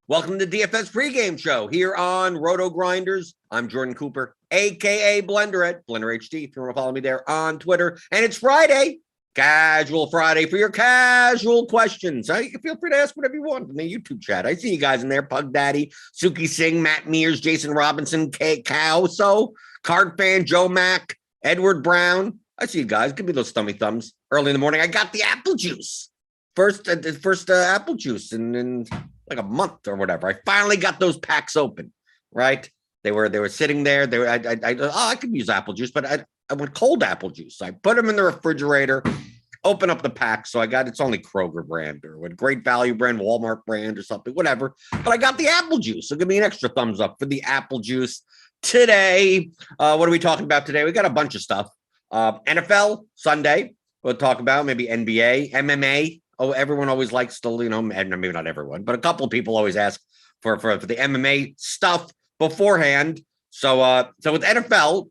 Welcome to the DFS pregame show here on RotoGrinders. I'm Jordan Cooper, a.k.a. Blender at BlenderHD, if you want to follow me there on Twitter. And it's Friday, Casual Friday, for your casual questions. You can feel free to ask whatever you want in the YouTube chat. I see you guys in there, Pug Daddy, Suki Singh, Matt Mears, Jason Robinson, K. Cowso, Card Fan, Joe Mack, Edward Brown. I see you guys. Give me those thummy thumbs. Early in the morning, I got the apple juice. First apple juice in like a month or whatever. I finally got those packs open, right? They were sitting there. I could use apple juice, but I went cold apple juice. I put them in the refrigerator, open up the pack. So it's only Kroger brand or what Great Value brand, Walmart brand or something, whatever. But I got the apple juice. So give me an extra thumbs up for the apple juice today. What are we talking about today? We got a bunch of stuff. NFL Sunday. We'll talk about maybe NBA, MMA. Oh, everyone always likes to, maybe not everyone, but a couple of people always ask for the MMA stuff beforehand. So with NFL,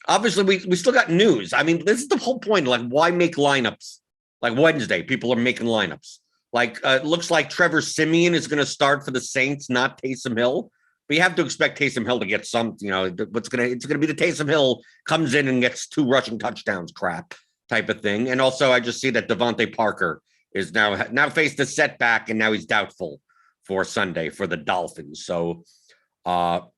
obviously we still got news. I mean, this is the whole point. Like, why make lineups? Like Wednesday, people are making lineups. Like, it looks like Trevor Siemian is going to start for the Saints, not Taysom Hill. But you have to expect Taysom Hill to get some. It's going to be the Taysom Hill comes in and gets 2 rushing touchdowns, crap type of thing. And also, I just see that Devontae Parker is now faced a setback, and now he's doubtful for Sunday for the Dolphins. So everything's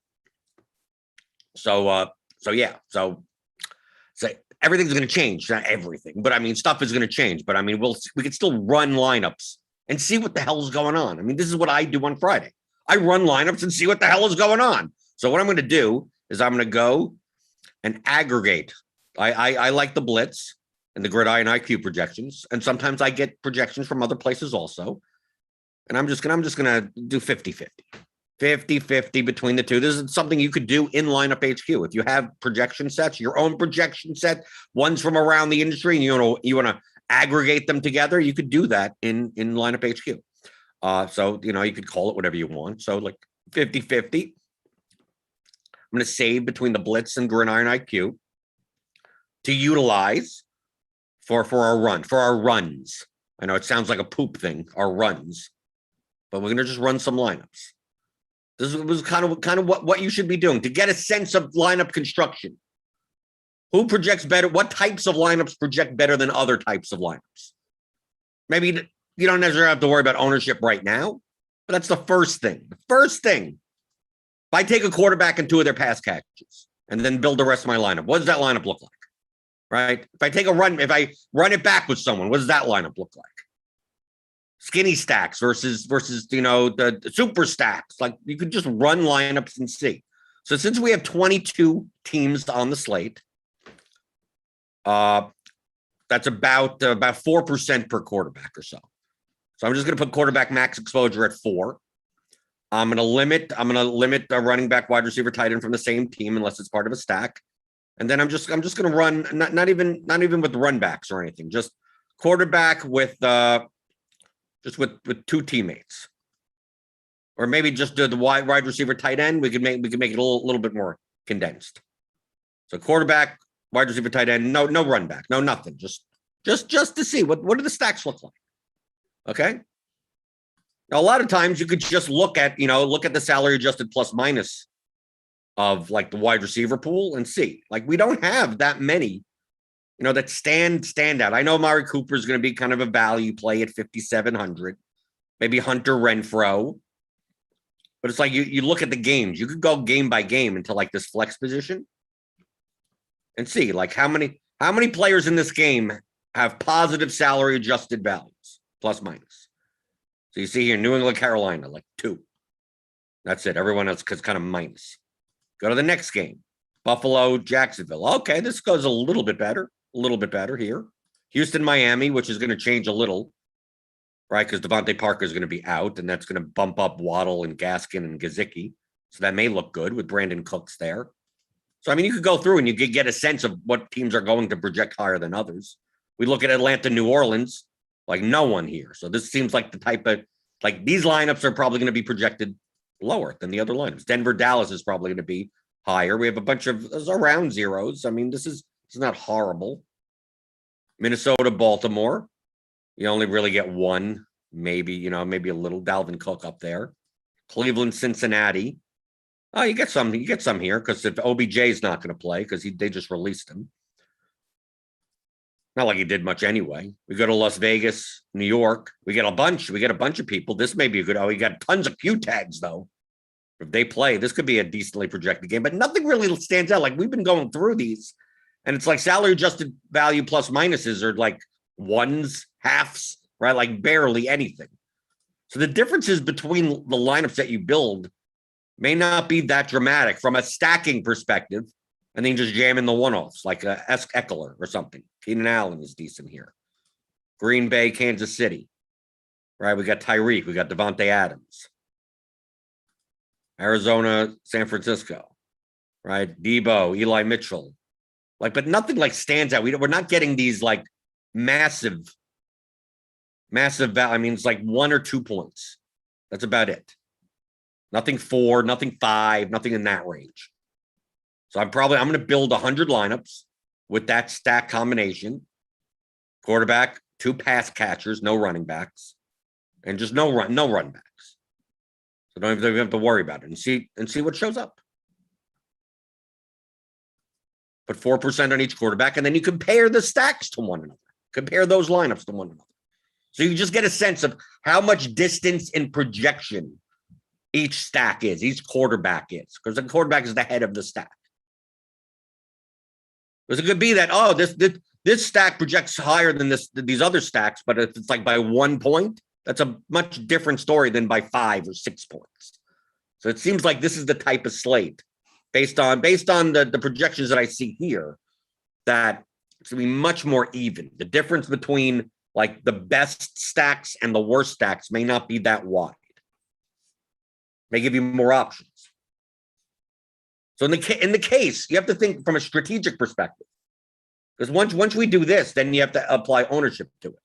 going to change. Not everything, but I mean, stuff is going to change. But I mean, we can still run lineups and see what the hell's going on. I mean, this is what I do on Friday. I run lineups and see what the hell is going on. So what I'm going to do is I'm going to go and aggregate. I like the blitz and the gridiron IQ projections. And sometimes I get projections from other places also. And I'm just going to do 50-50. 50-50 between the two. This is something you could do in Lineup HQ. If you have projection sets, your own projection set, ones from around the industry, and you want to aggregate them together, you could do that in Lineup HQ. So you could call it whatever you want. So like 50-50. I'm going to save between the blitz and gridiron IQ to utilize for our runs. I know it sounds like a poop thing, our runs, but we're going to just run some lineups. This was kind of what you should be doing to get a sense of lineup construction. Who projects better? What types of lineups project better than other types of lineups? Maybe you don't necessarily have to worry about ownership right now, but that's the first thing. The first thing, if I take a quarterback and 2 of their pass catches and then build the rest of my lineup, what does that lineup look like? Right? If I run it back with someone, what does that lineup look like? Skinny stacks versus the super stacks. Like, you could just run lineups and see. So since we have 22 teams on the slate, that's about 4% per quarterback or so. So I'm just going to put quarterback max exposure at 4. I'm going to limit a running back, wide receiver, tight end from the same team unless it's part of a stack. And then I'm just going to run not even with run backs or anything, just quarterback with 2 teammates, or maybe just do the wide receiver, tight end. We could make it a little bit more condensed. So quarterback, wide receiver, tight end, no run back, no nothing, just to see what do the stacks look like. Okay. Now, a lot of times you could just look at the salary adjusted plus minus of like the wide receiver pool and see. Like, we don't have that many, that stand out. I know Amari Cooper is going to be kind of a value play at 5,700, maybe Hunter Renfrow, but it's like you look at the games. You could go game by game into like this flex position and see like how many players in this game have positive salary adjusted values plus minus. So you see here, New England, Carolina, like 2. That's it. Everyone else is kind of minus. Go to the next game. Buffalo, Jacksonville. Okay, this goes a little bit better here. Houston, Miami, which is going to change a little, right? Because Devontae Parker is going to be out, and that's going to bump up Waddle and Gaskin and Gesicki. So that may look good with Brandon Cooks there. So, I mean, you could go through and you could get a sense of what teams are going to project higher than others. We look at Atlanta, New Orleans, like no one here. So this seems like the type of, like, these lineups are probably going to be projected lower than the other lineups. Denver, Dallas is probably going to be higher. We have a bunch of around zeros. I mean, this is not horrible. Minnesota, Baltimore. You only really get one, maybe a little Dalvin Cook up there. Cleveland, Cincinnati. Oh, you get some here because if OBJ is not going to play because they just released him. Not like he did much anyway. We go to Las Vegas, New York. We get a bunch of people. This may be a good. Oh, we got tons of Q tags though. If they play, this could be a decently projected game, but nothing really stands out. Like we've been going through these, and it's like salary adjusted value plus minuses are like ones, halves, right? Like barely anything. So the differences between the lineups that you build may not be that dramatic from a stacking perspective, and then just jam in the one-offs like Eckler or something. Keenan Allen is decent here. Green Bay, Kansas City, right? We got Tyreek, we got Devontae Adams. Arizona, San Francisco, right? Debo, Eli Mitchell. Like, but nothing like stands out. We're not getting these like massive value. I mean, it's like 1 or 2 points. That's about it. Nothing 4, nothing 5, nothing in that range. So I'm going to build 100 lineups with that stack combination. Quarterback, 2 pass catchers, no running backs, and just no run backs. So don't even have to worry about it and see what shows up. Put 4% on each quarterback, and then you compare the stacks to one another. Compare those lineups to one another. So you just get a sense of how much distance in projection each stack is, each quarterback is, because the quarterback is the head of the stack. Because it could be that, oh, this stack projects higher than these other stacks, but if it's like by 1 point, that's a much different story than by 5 or 6 points. So it seems like this is the type of slate based on the projections that I see here, that it's going to be much more even. The difference between like the best stacks and the worst stacks may not be that wide. May give you more options. So in the case, you have to think from a strategic perspective. Because once we do this, then you have to apply ownership to it.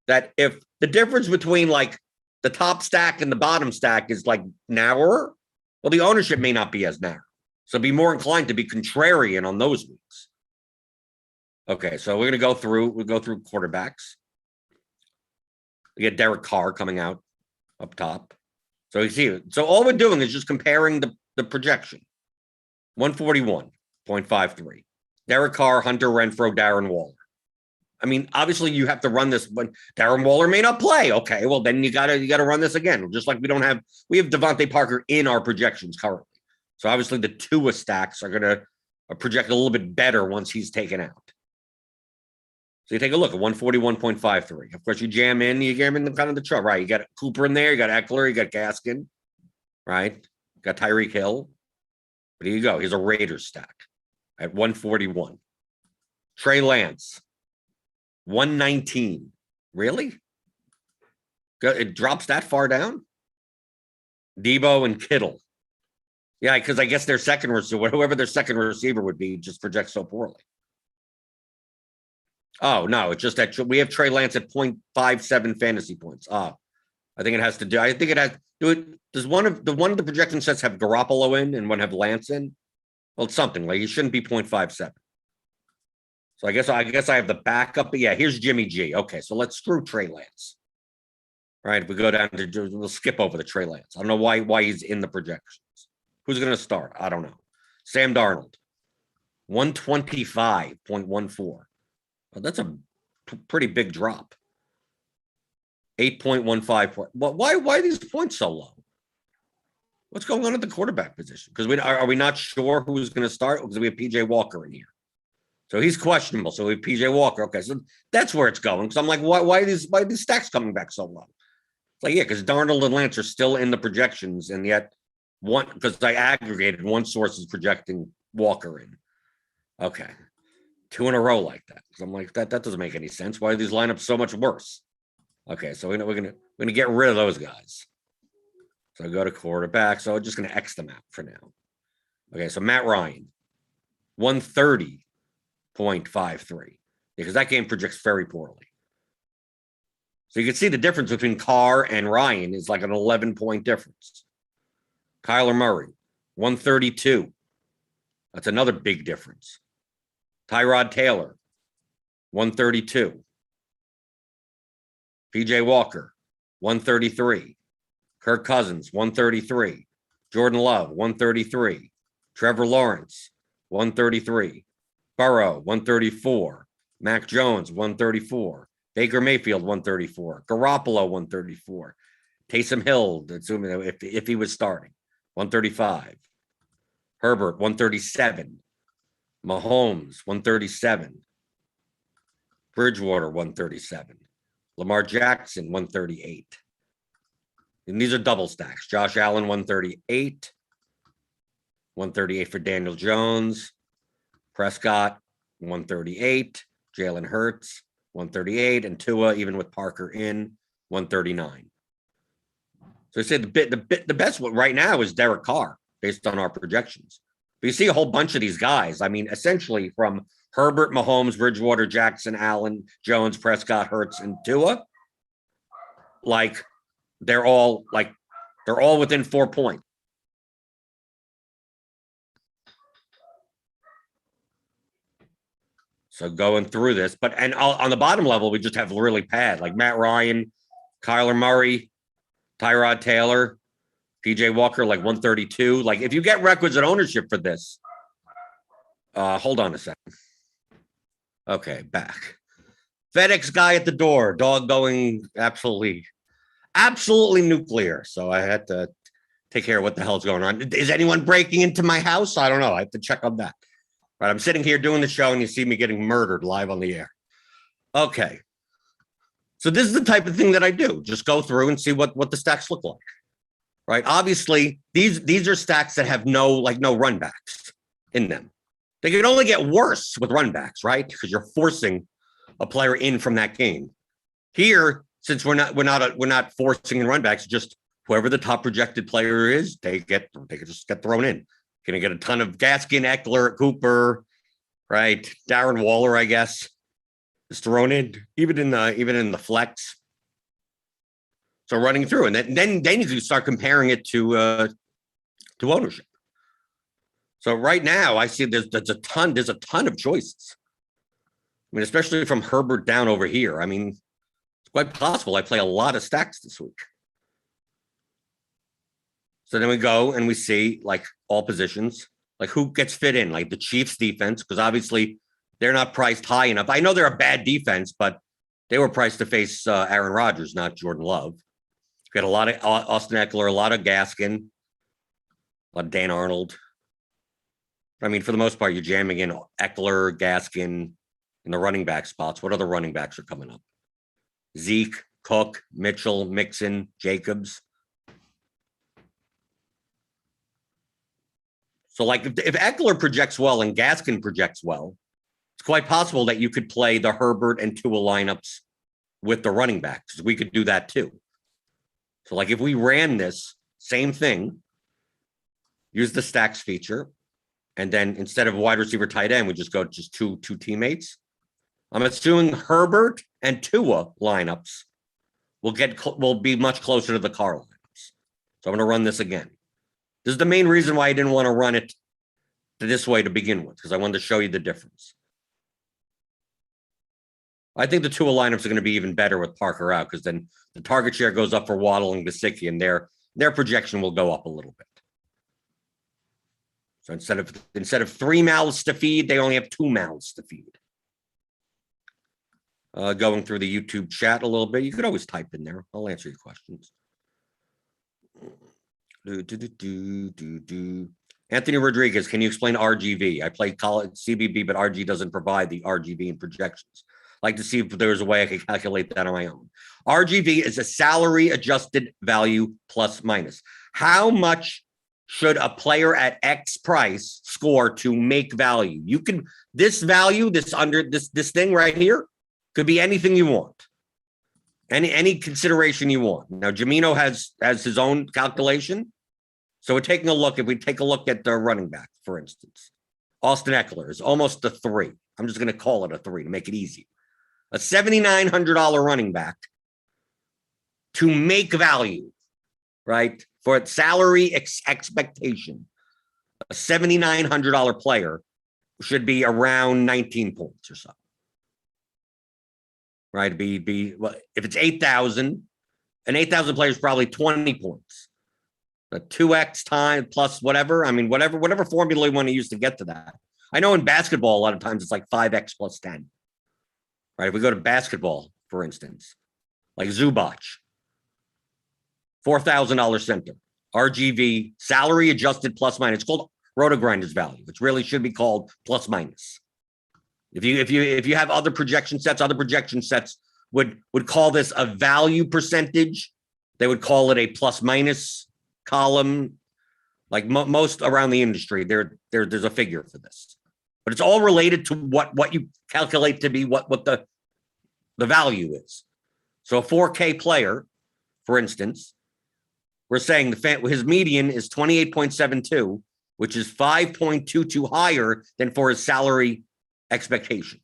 That if the difference between like the top stack and the bottom stack is like narrower, well, the ownership may not be as narrow. So be more inclined to be contrarian on those weeks. Okay, so we'll go through quarterbacks. We get Derek Carr coming out up top. So you see it. So all we're doing is just comparing the projection. 141.53. Derek Carr, Hunter Renfrow, Darren Waller. I mean, obviously you have to run this when Darren Waller may not play. Okay, well then you gotta run this again. Just like we have Devontae Parker in our projections currently. So obviously the Tua stacks are gonna project a little bit better once he's taken out. So you take a look at 141.53. Of course, you jam in the kind of the chart, right? You got Cooper in there, you got Eckler, you got Gaskin, right? You got Tyreek Hill. But here you go. Here's a Raiders stack at 141. Trey Lance, 119. Really? It drops that far down? Debo and Kittle. Yeah, because I guess their second receiver, whoever their second receiver would be, just projects so poorly. Oh, no, it's just that we have Trey Lance at 0.57 fantasy points. I think it has to do. I think it has to do it. Does one of the projection sets have Garoppolo in and one have Lance in? Well, it's something like he shouldn't be 0.57. So I guess I have the backup. But yeah, here's Jimmy G. Okay, so let's screw Trey Lance. All right, if we go down to we'll skip over the Trey Lance. I don't know why he's in the projections. Who's going to start? I don't know. Sam Darnold, 125.14. Well, that's a pretty big drop. 8.15 point. Well, why are these points so low? What's going on at the quarterback position? Because are we not sure who's going to start? Because we have PJ Walker in here. So he's questionable. So we have PJ Walker. Okay, so that's where it's going. Because I'm like, why are these stacks coming back so low? It's like, yeah, because Darnold and Lance are still in the projections, and yet because I aggregated, one source is projecting Walker in. Okay. 2 in a row like that. So I'm like, that doesn't make any sense. Why are these lineups so much worse? Okay, so we're gonna get rid of those guys. So I go to quarterback. So I'm just gonna X them out for now. Okay, so Matt Ryan, 130.53. Because that game projects very poorly. So you can see the difference between Carr and Ryan is like an 11-point difference. Kyler Murray, 132. That's another big difference. Tyrod Taylor, 132. PJ Walker, 133. Kirk Cousins, 133. Jordan Love, 133. Trevor Lawrence, 133. Burrow, 134. Mac Jones, 134. Baker Mayfield, 134. Garoppolo, 134. Taysom Hill, assuming if he was starting, 135. Herbert, 137. Mahomes, 137. Bridgewater, 137. Lamar Jackson, 138. And these are double stacks. Josh Allen, 138. 138 for Daniel Jones. Prescott, 138. Jalen Hurts, 138. And Tua, even with Parker in, 139. So I said the best one right now is Derek Carr, based on our projections. But you see a whole bunch of these guys. I mean, essentially from Herbert, Mahomes, Bridgewater, Jackson, Allen, Jones, Prescott, Hurts, and Tua, like they're all within 4 points. So going through this, and on the bottom level, we just have really bad, like Matt Ryan, Kyler Murray, Tyrod Taylor, PJ Walker, like 132. Like if you get requisite ownership for this, hold on a second. Okay, back. FedEx guy at the door, dog going absolutely nuclear. So I had to take care of what the hell's going on. Is anyone breaking into my house? I don't know. I have to check on that. Right, I'm sitting here doing the show and you see me getting murdered live on the air. Okay. So this is the type of thing that I do. Just go through and see what the stacks look like. Right? Obviously, these are stacks that have no run backs in them. They can only get worse with run backs, right? Because you're forcing a player in from that game. Here, since we're not forcing in run backs, just whoever the top projected player is, they can just get thrown in. Going to get a ton of Gaskin, Eckler, Cooper, right? Darren Waller, I guess, is thrown in, even in the flex. So running through, and then you can start comparing it to ownership. So right now, I see there's a ton of choices. I mean, especially from Herbert down over here. I mean, it's quite possible I play a lot of stacks this week. So then we go and we see like all positions, like who gets fit in, like the Chiefs defense, because obviously they're not priced high enough. I know they're a bad defense, but they were priced to face Aaron Rodgers, not Jordan Love. Got a lot of Austin Eckler, a lot of Gaskin, a lot of Dan Arnold. I mean, for the most part, you're jamming in Eckler, Gaskin in the running back spots. What other running backs are coming up? Zeke, Cook, Mitchell, Mixon, Jacobs. So like if Eckler projects well and Gaskin projects well, it's quite possible that you could play the Herbert and Tua lineups with the running backs. We could do that too. So like if we ran this same thing, use the stacks feature, and then instead of wide receiver tight end, we just go two teammates. I'm assuming Herbert and Tua lineups will be much closer to the Carr lineups. So I'm going to run this again. This is the main reason why I didn't want to run it this way to begin with, because I wanted to show you the difference. I think the Tua lineups are going to be even better with Parker out, because then the target share goes up for Waddle and Gesicki, and their projection will go up a little bit. So instead of 3 mouths to feed, they only have 2 mouths to feed. Going through the YouTube chat a little bit, you could always type in there. I'll answer your questions. Anthony Rodriguez, can you explain RGV? I play college CBB, but RG doesn't provide the RGV and projections. I'd like to see if there's a way I can calculate that on my own. RGV is a salary adjusted value plus minus. How much should a player at X price score to make value? You can, this value, this thing right here could be anything you want. Any consideration you want. Now, Jamino has his own calculation. So we're taking a look. If we take a look at the running back, for instance, Austin Eckler is almost a 3. I'm just going to call it a 3 to make it easy. A $7,900 running back to make value, right? For its salary expectation, a $7,900 player should be around 19 points or so. Right? Be well, if it's 8,000, an 8,000 player is probably 20 points. The 2x time plus whatever. I mean, whatever formula you want to use to get to that. I know in basketball, a lot of times it's like 5x plus 10. Right? If we go to basketball, for instance, like Zubac, $4,000 center, RGV, salary adjusted plus minus. It's called RotoGrinders value, which really should be called plus minus. If you have other projection sets would call this a value percentage. They would call it a plus minus column. Like most around the industry, there's a figure for this, but it's all related to what you calculate to be what the value is. So a 4K player, for instance, we're saying his median is 28.72, which is 5.22 higher than for his salary expectation.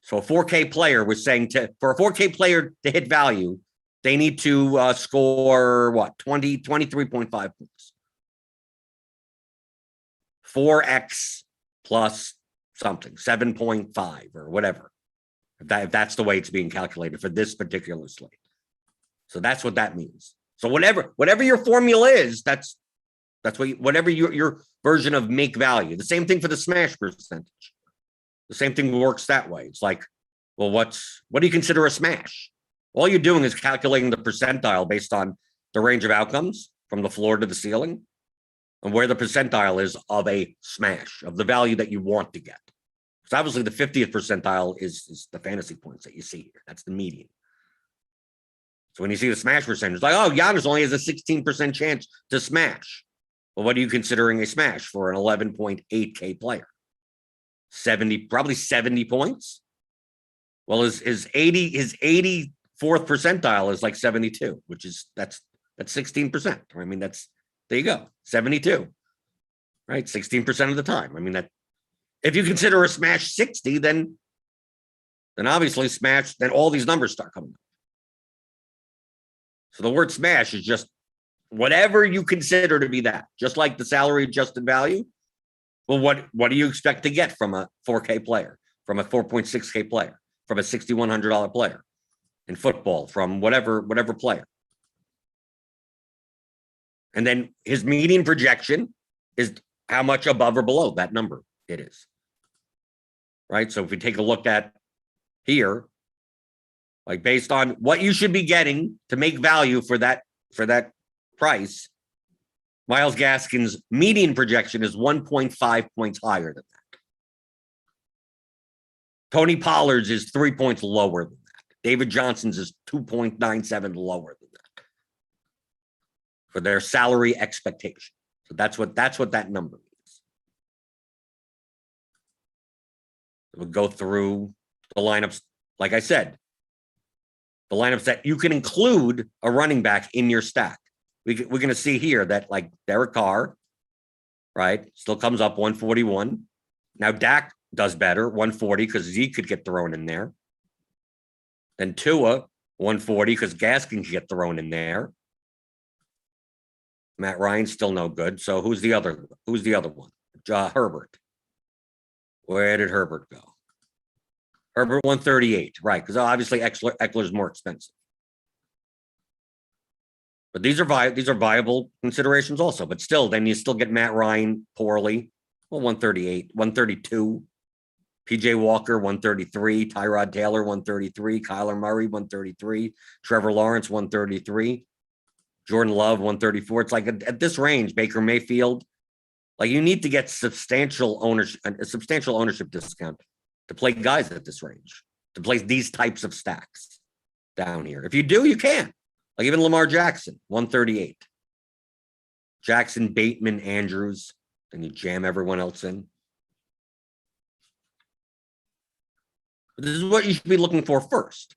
So a 4K player, we're saying for a 4K player to hit value, they need to score 23.5 points. 4x plus something, 7.5 or whatever. If that's the way it's being calculated for this particular slate. So that's what that means. So whatever your formula is, that's whatever your version of make value. The same thing for the smash percentage. The same thing works that way. It's like, well, what do you consider a smash? All you're doing is calculating the percentile based on the range of outcomes from the floor to the ceiling and where the percentile is of a smash, of the value that you want to get. So obviously the 50th percentile is the fantasy points that you see here. That's the median. So when you see the smash percentage, it's like, oh, Giannis only has a 16% chance to smash. Well, what are you considering a smash for an 11.8K player? Probably 70 points. Well, his 84th percentile is like 72, which is that's 16%. I mean, there you go, 72, right? 16% of the time. I mean, that if you consider a smash 60, then obviously smash, then all these numbers start coming up. So the word smash is just whatever you consider to be that, just like the salary adjusted value. Well, what do you expect to get from a 4K player, from a 4.6K player, from a $6,100 player in football, from whatever player? And then his median projection is how much above or below that number it is. Right? So if we take a look at here, like based on what you should be getting to make value for that price, Myles Gaskin's median projection is 1.5 points higher than that. Tony Pollard's is 3 points lower than that. David Johnson's is 2.97 lower than that for their salary expectation. So that's what that number means. We'll go through the lineups. Like I said, the lineups that you can include a running back in your stack. We're going to see here that like Derek Carr, right, still comes up 141. Now Dak does better, 140, because Zeke could get thrown in there. Then Tua, 140, because Gaskin could get thrown in there. Matt Ryan's still no good. So who's the other one? Herbert. Where did Herbert go? Herbert 138, right? Because obviously Eckler's more expensive. But these are viable considerations also. But still, then you still get Matt Ryan poorly. Well, 138, 132. PJ Walker, 133. Tyrod Taylor, 133. Kyler Murray, 133. Trevor Lawrence, 133. Jordan Love, 134. It's like at this range, Baker Mayfield, like you need to get a substantial ownership discount to play guys at this range, to play these types of stacks down here. If you do, you can. Like even Lamar Jackson, 138. Jackson, Bateman, Andrews, and you jam everyone else in. But this is what you should be looking for first.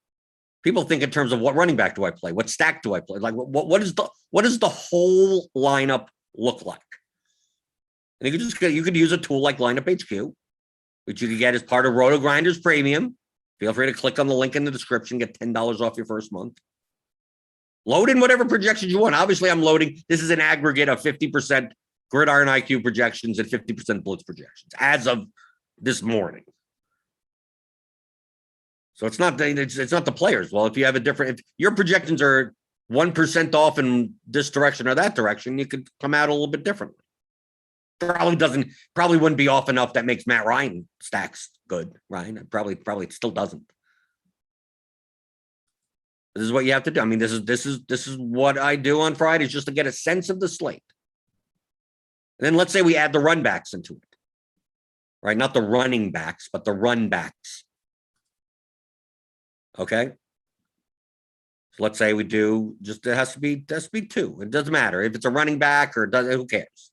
People think in terms of what running back do I play? What stack do I play? Like what does the whole lineup look like? And you could use a tool like Lineup HQ, which you can get as part of RotoGrinders Premium. Feel free to click on the link in the description, get $10 off your first month. Load in whatever projections you want. Obviously, I'm loading. This is an aggregate of 50% Gridiron IQ projections and 50% Blitz projections as of this morning. So it's not the players. Well, if you have if your projections are 1% off in this direction or that direction, you could come out a little bit differently. Probably wouldn't be off enough that makes Matt Ryan stacks good. Ryan probably still doesn't. This is what you have to do. I mean, this is what I do on Fridays just to get a sense of the slate. And then let's say we add the run backs into it, right? Not the running backs, but the run backs. Okay. So let's say we do it has to be two. It doesn't matter if it's a running back or who cares.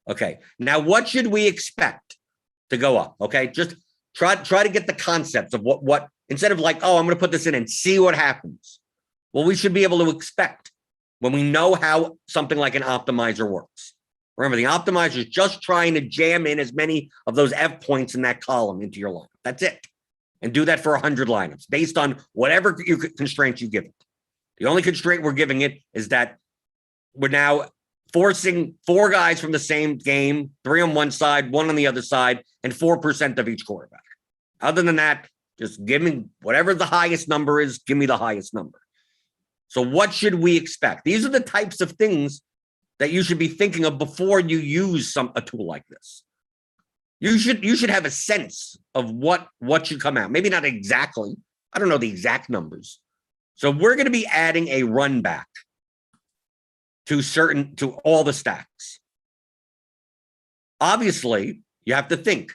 Okay. Now, what should we expect to go up? Okay. Just try to get the concepts of what instead of like, oh, I'm going to put this in and see what happens. Well, we should be able to expect when we know how something like an optimizer works. Remember, the optimizer is just trying to jam in as many of those F points in that column into your lineup. That's it. And do that for 100 lineups based on whatever constraints you give it. The only constraint we're giving it is that we're now forcing 4 guys from the same game, 3 on one side, 1 on the other side, and 4% of each quarterback. Other than that, just give me whatever the highest number is, give me the highest number. So what should we expect? These are the types of things that you should be thinking of before you use a tool like this. You should have a sense of what should come out. Maybe not exactly. I don't know the exact numbers. So we're going to be adding a run back to all the stacks. Obviously, you have to think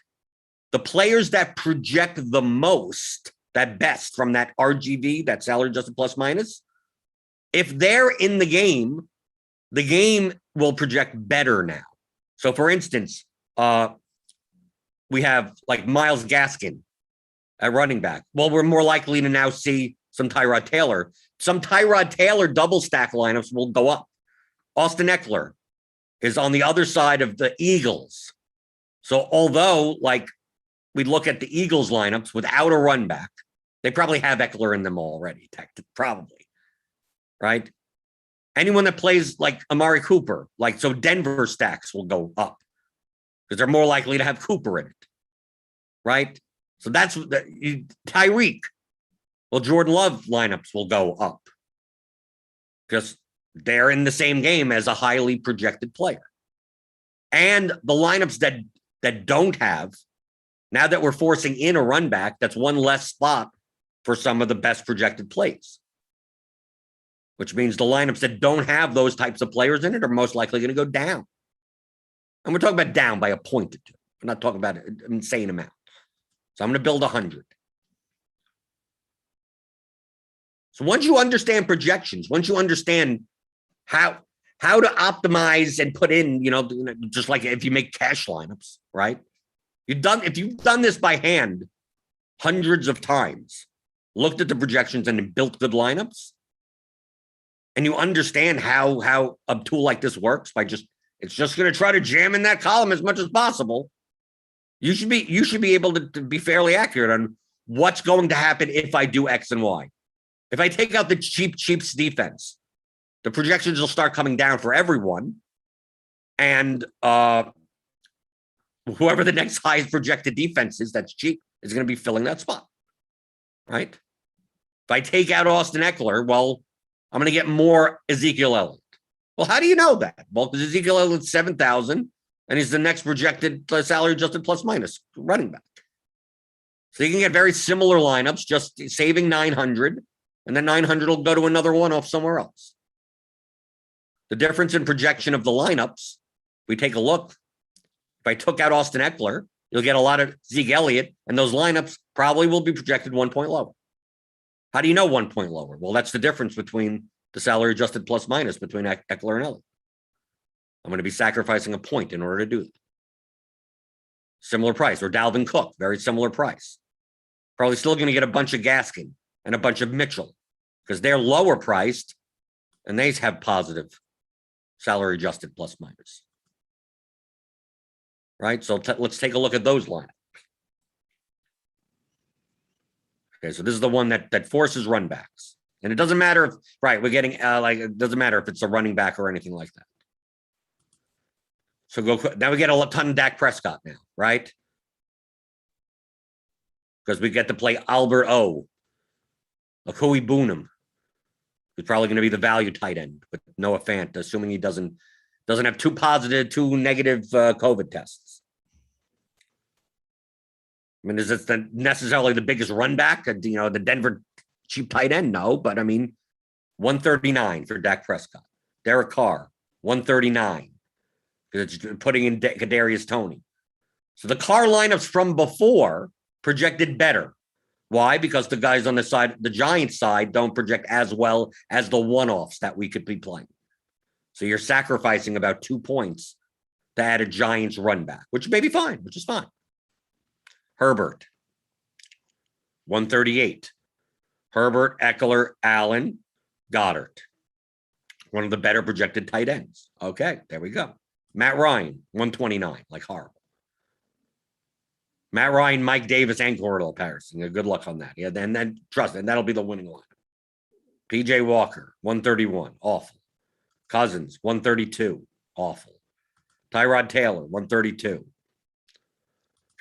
the players that project the most, that best from that RGV, that salary adjusted plus minus, if they're in the game will project better now. So for instance, we have like Myles Gaskin at running back. Well, we're more likely to now see some Tyrod Taylor. Some Tyrod Taylor double stack lineups will go up. Austin Eckler is on the other side of the Eagles. So although like we look at the Eagles lineups without a run back, they probably have Eckler in them already, probably, right? Anyone that plays like Amari Cooper, so Denver stacks will go up because they're more likely to have Cooper in it, right? So that's Tyreek. Well, Jordan Love lineups will go up because they're in the same game as a highly projected player. And the lineups that don't have, now that we're forcing in a run back, that's one less spot for some of the best projected plays, which means the lineups that don't have those types of players in it are most likely going to go down. And we're talking about down by a point or two. We're not talking about an insane amount. So I'm going to build 100. So once you understand projections, once you understand how to optimize and put in, just like if you make cash lineups, right? If you've done this by hand hundreds of times, looked at the projections and built good lineups, and you understand how a tool like this works it's just going to try to jam in that column as much as possible. You should be able to be fairly accurate on what's going to happen if I do X and Y. If I take out the Chiefs defense, the projections will start coming down for everyone. And whoever the next highest projected defense is that's cheap is going to be filling that spot, right? If I take out Austin Eckler, well, I'm going to get more Ezekiel Elliott. Well, how do you know that? Well, because Ezekiel Elliott's 7,000, and he's the next projected salary adjusted plus minus running back. So you can get very similar lineups, just saving 900, and then 900 will go to another one off somewhere else. The difference in projection of the lineups, we take a look. If I took out Austin Eckler, you'll get a lot of Zeke Elliott, and those lineups probably will be projected 1 point lower. How do you know 1 point lower? Well, that's the difference between the salary adjusted plus minus between Eckler and Elliott. I'm going to be sacrificing a point in order to do that. Similar price, or Dalvin Cook, very similar price. Probably still going to get a bunch of Gaskin and a bunch of Mitchell because they're lower priced and they have positive salary adjusted plus minus. Right? So let's take a look at those lineups. Okay, so this is the one that forces run backs. And it doesn't matter if, right, we're getting, it doesn't matter if it's a running back or anything like that. So now we get a ton of Dak Prescott now, right? Because we get to play Albert O. Akui Boonham is probably going to be the value tight end, but Noah Fant, assuming he doesn't have two negative COVID tests. I mean, is this necessarily the biggest run back? The Denver cheap tight end? No, but I mean, 139 for Dak Prescott. Derek Carr, 139. Because it's putting in Kadarius Toney. So the Carr lineups from before projected better. Why? Because the guys on the Giants side don't project as well as the one-offs that we could be playing. So you're sacrificing about 2 points to add a Giants run back, which may be fine, which is fine. Herbert, 138. Herbert, Eckler, Allen, Goddard. One of the better projected tight ends. Okay, there we go. Matt Ryan, 129, like horrible. Matt Ryan, Mike Davis, and Cordell Patterson. Good luck on that. Yeah, and then trust me, that'll be the winning line. PJ Walker, 131, awful. Cousins, 132, awful. Tyrod Taylor, 132.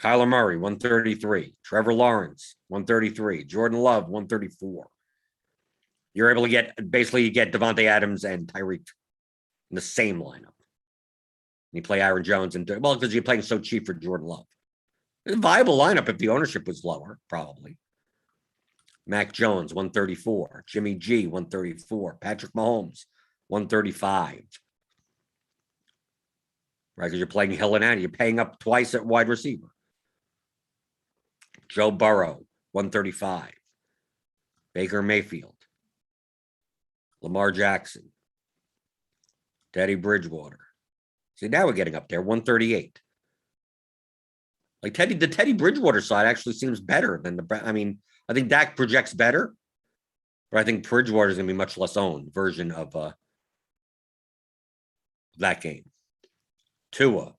Kyler Murray, 133. Trevor Lawrence, 133. Jordan Love, 134. You're able to get Devontae Adams and Tyreek in the same lineup. And you play Aaron Jones because you're playing so cheap for Jordan Love. It's a viable lineup if the ownership was lower, probably. Mac Jones, 134. Jimmy G, 134. Patrick Mahomes, 135. Right, because you're playing Hill and Andy. You're paying up twice at wide receiver. Joe Burrow, 135. Baker Mayfield. Lamar Jackson. Teddy Bridgewater. See, now we're getting up there, 138. Like the Teddy Bridgewater side actually seems better than I think Dak projects better, but I think Bridgewater is going to be much less owned version of that game. Tua,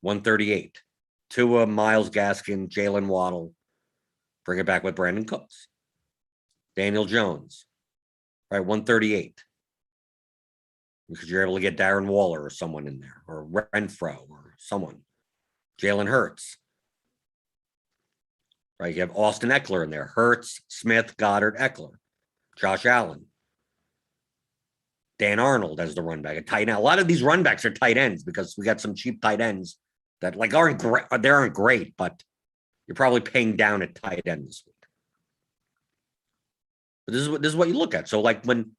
138. Tua, Myles Gaskin, Jalen Waddle. Bring it back with Brandon Cooks. Daniel Jones, right, 138. Because you're able to get Darren Waller or someone in there, or Renfro or someone. Jalen Hurts. Right, you have Austin Eckler in there. Hurts, Smith, Goddard, Eckler. Josh Allen. Dan Arnold as the run back. A tight end. A lot of these run backs are tight ends because we got some cheap tight ends that aren't great. They aren't great, but you're probably paying down at tight end this week. But this is what you look at. So when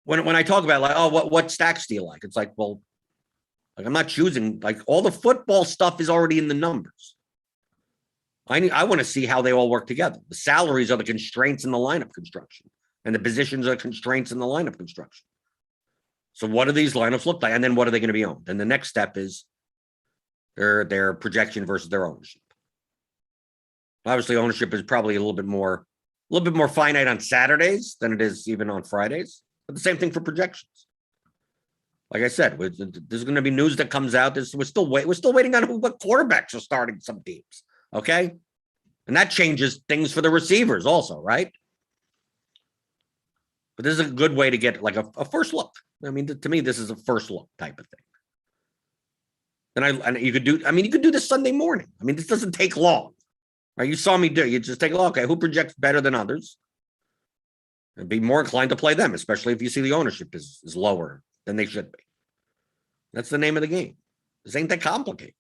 I talk about what stacks do you like? It's I'm not choosing, all the football stuff is already in the numbers. I want to see how they all work together. The salaries are the constraints in the lineup construction, and the positions are constraints in the lineup construction. So what do these lineups look like? And then what are they going to be owned? And the next step is their projection versus their ownership. Obviously, ownership is probably a little bit more finite on Saturdays than it is even on Fridays. But the same thing for projections. Like I said, there's going to be news that comes out. We're still waiting on what quarterbacks are starting some teams. Okay, and that changes things for the receivers also, right? But this is a good way to get a first look. I mean, to me, this is a first look type of thing. And you could do this Sunday morning. I mean, this doesn't take long. Right? You saw me do. You just take a look. Okay, who projects better than others? And be more inclined to play them, especially if you see the ownership is lower than they should be. That's the name of the game. This ain't that complicated.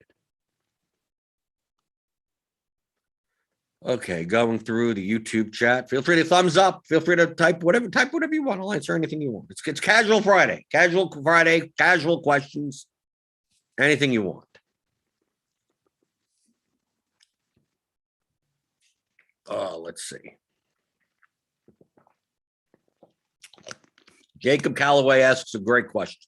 Okay, going through the YouTube chat. Feel free to thumbs up. Feel free to type whatever you want. I'll answer anything you want. It's casual Friday. Casual questions. Anything you want. Let's see. Jacob Calloway asks a great question.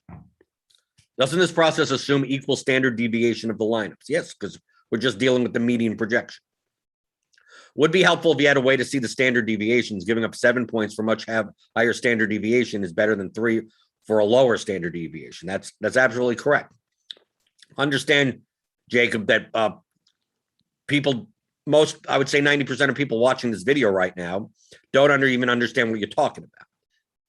Doesn't this process assume equal standard deviation of the lineups? Yes, because we're just dealing with the median projection. Would be helpful if you had a way to see the standard deviations. Giving up 7 points for much higher standard deviation is better than 3 for a lower standard deviation. That's absolutely correct. Understand, Jacob, that I would say 90% of people watching this video right now don't even understand what you're talking about,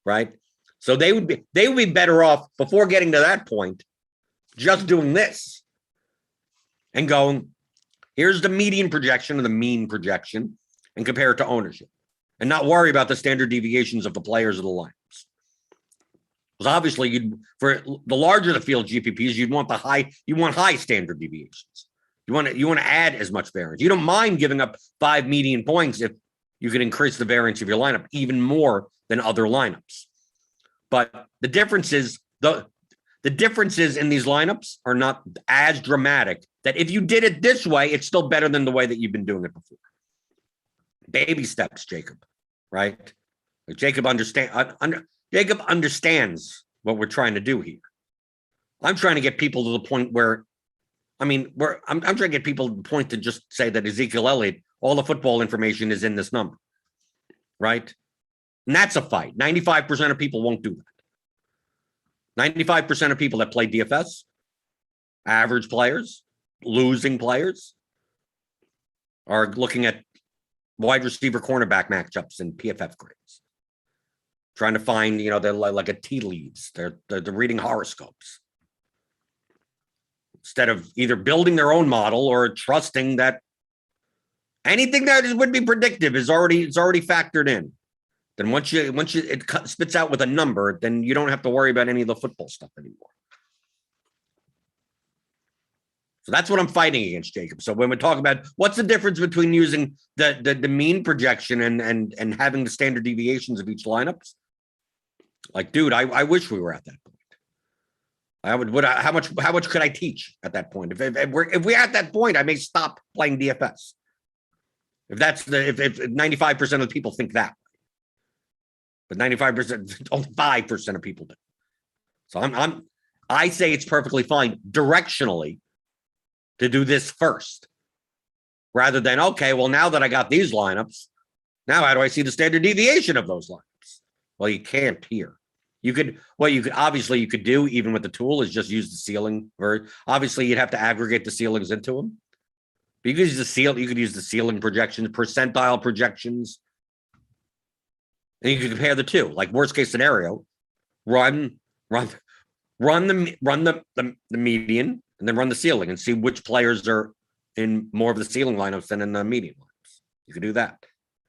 right? So they would be better off before getting to that point, just doing this and going, here's the median projection or the mean projection, and compare it to ownership. and not worry about the standard deviations of the players of the lineups. Because obviously, for the larger the field GPPs, you want high standard deviations. You want to add as much variance. You don't mind giving up 5 median points if you can increase the variance of your lineup even more than other lineups. But the differences in these lineups are not as dramatic that if you did it this way, it's still better than the way that you've been doing it before. Baby steps, Jacob, right? Like Jacob understands what we're trying to do here. I'm trying to get people to the point where, I'm trying to get people to the point to just say that Ezekiel Elliott, all the football information is in this number, right? And that's a fight. 95% of people won't do that. 95% of people that play DFS, average players, losing players, are looking at wide receiver cornerback matchups and PFF grades, trying to find, they're like a tea leaves. They're reading horoscopes instead of either building their own model or trusting that anything that would be predictive is already factored in. Then once it spits out with a number, then you don't have to worry about any of the football stuff anymore. So that's what I'm fighting against, Jacob. So when we talk about what's the difference between using the mean projection and having the standard deviations of each lineups, like, dude, I wish we were at that point. How much could I teach at that point? If we're at that point, I may stop playing DFS. If 95% of the people think that. But 95%, only 5% of people do. So I say it's perfectly fine directionally to do this first, rather than, okay, well, now that I got these lineups, now how do I see the standard deviation of those lineups? Well, you can't here. You could do, even with the tool, is just use the ceiling. Or obviously you'd have to aggregate the ceilings into them. But you could use the ceiling projections, percentile projections. And you can compare the two. Like worst case scenario, run the median and then run the ceiling and see which players are in more of the ceiling lineups than in the median lineups. You can do that,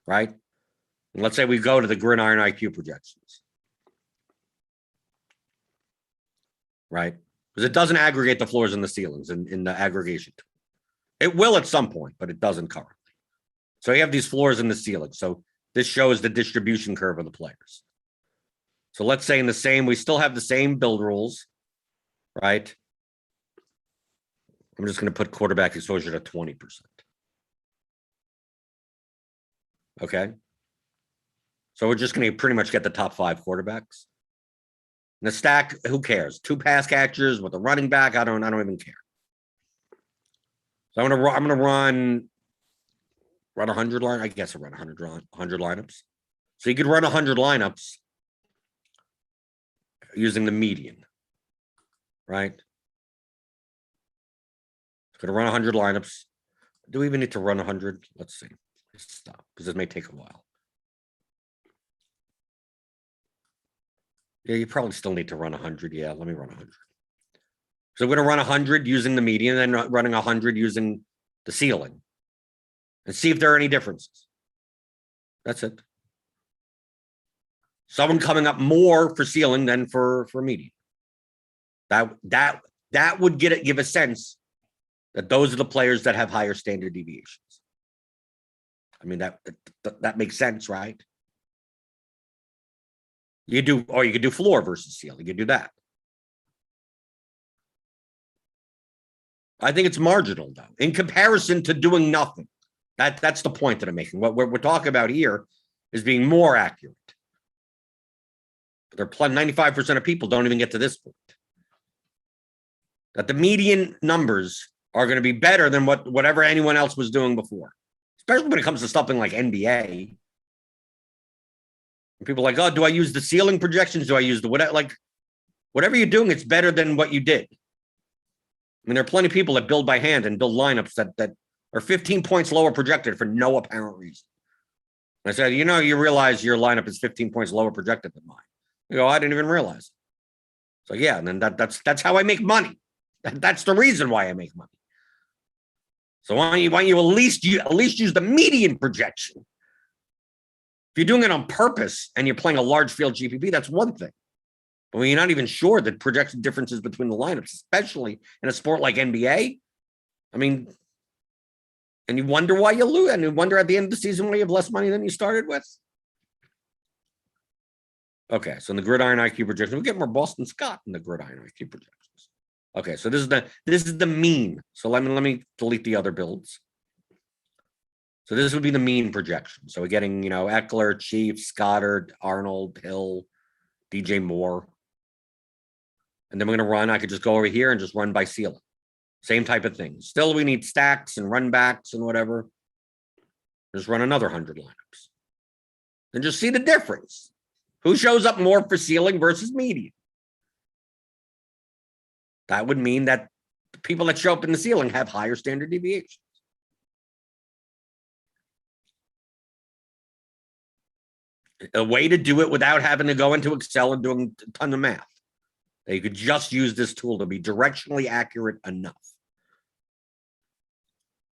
right? And let's say we go to the Gridiron IQ projections, right? Because it doesn't aggregate the floors and the ceilings in the aggregation tool. It will at some point, but it doesn't currently. So you have these floors and the ceiling. So this shows the distribution curve of the players. So let's say we still have the same build rules, right? I'm just going to put quarterback exposure to 20%. Okay. So we're just going to pretty much get the top 5 quarterbacks. And the stack, who cares? 2 pass catchers with a running back. I don't even care. So I'm going to run 100 line. I guess I'll run 100 lineups. So you could run 100 lineups using the median, right? Going to run 100 lineups. Do we even need to run 100? Let's see. Let's stop, because it may take a while. Yeah, you probably still need to run 100. Yeah, let me run 100. So we're going to run 100 using the median and then running 100 using the ceiling and see if there are any differences. That's it. Someone coming up more for ceiling than for median. That would give a sense that those are the players that have higher standard deviations. I mean, that makes sense, right? You could do floor versus ceiling. You could do that. I think it's marginal, though, in comparison to doing nothing. That's the point that I'm making. What we're talking about here is being more accurate. But 95% of people don't even get to this point. That the median numbers are going to be better than whatever anyone else was doing before, especially when it comes to something like NBA. And people are like, oh, do I use the ceiling projections? Do I use the whatever you're doing? It's better than what you did. I mean, there are plenty of people that build by hand and build lineups that are 15 points lower projected for no apparent reason. And I said, you realize your lineup is 15 points lower projected than mine. You go, I didn't even realize. So yeah, and then that's how I make money. That's the reason why I make money. So why don't you at least use the median projection If you're doing it on purpose and you're playing a large field GPP, that's one thing. But when you're not even sure the projection differences between the lineups, especially in a sport like NBA, I mean, and you wonder why you lose, and you wonder at the end of the season why you have less money than you started with. Okay, so in the Gridiron IQ projection, we get more Boston Scott in the Gridiron IQ projections. Okay, so this is the mean. So let me delete the other builds. So this would be the mean projection. So we're getting, Eckler, Chief, Stoddard, Arnold, Hill, DJ Moore. And then we're going to run. I could just go over here and just run by ceiling. Same type of thing. Still, we need stacks and run backs and whatever. Just run another 100 lineups. And just see the difference. Who shows up more for ceiling versus median? That would mean that the people that show up in the ceiling have higher standard deviations. A way to do it without having to go into Excel and doing a ton of math. That you could just use this tool to be directionally accurate enough.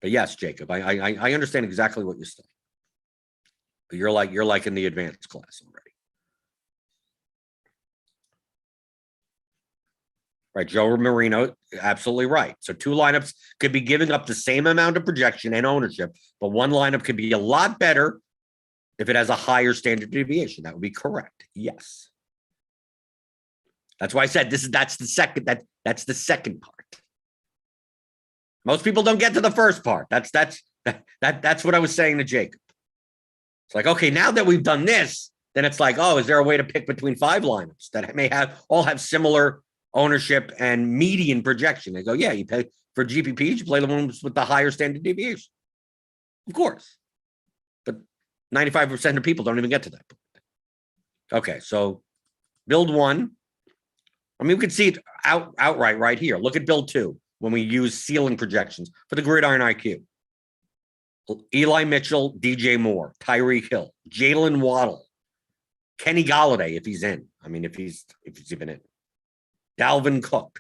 But yes, Jacob, I understand exactly what you're saying. But you're like in the advanced class already. Right, Joe Marino, absolutely right. So two lineups could be giving up the same amount of projection and ownership, but one lineup could be a lot better if it has a higher standard deviation. That would be correct. Yes. That's why I said that's the second part. Most people don't get to the first part. That's what I was saying to Jacob. It's like, okay, now that we've done this, then it's like, oh, is there a way to pick between 5 lineups that may all have similar ownership and median projection? They go, yeah, you pay for GPPs, you play the ones with the higher standard deviation. Of course. But 95% of people don't even get to that point. Okay, so build 1. I mean, we could see it outright right here. Look at build 2 when we use ceiling projections for the Gridiron IQ. Eli Mitchell, DJ Moore, Tyreek Hill, Jalen Waddle, Kenny Golladay if he's in. I mean, if he's even in. Dalvin Cook,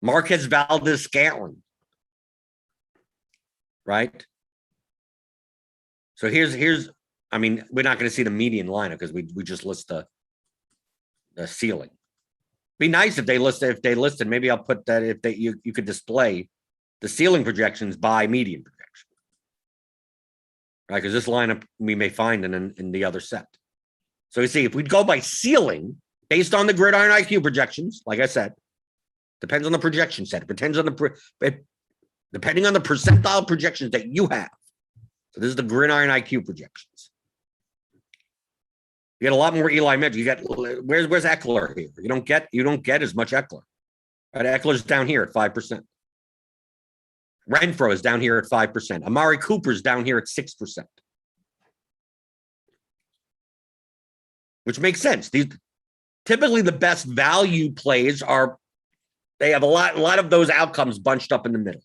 Marquez Valdez-Scantling, right? So here's. I mean, we're not going to see the median lineup because we just list the ceiling. Be nice if they listed. Maybe I'll put that if you could display the ceiling projections by median projection, right? Because this lineup we may find in the other set. So you see, if we'd go by ceiling based on the Gridiron IQ projections, like I said, depends on the projection set. It depends on depending on the percentile projections that you have. So this is the Gridiron IQ projections. You get a lot more Eli Mitchell. You get where's Eckler here? You don't get as much Eckler. Right? Eckler's down here at 5%. Renfro is down here at 5%. Amari Cooper's down here at 6%. Which makes sense. These typically the best value plays they have a lot of those outcomes bunched up in the middle.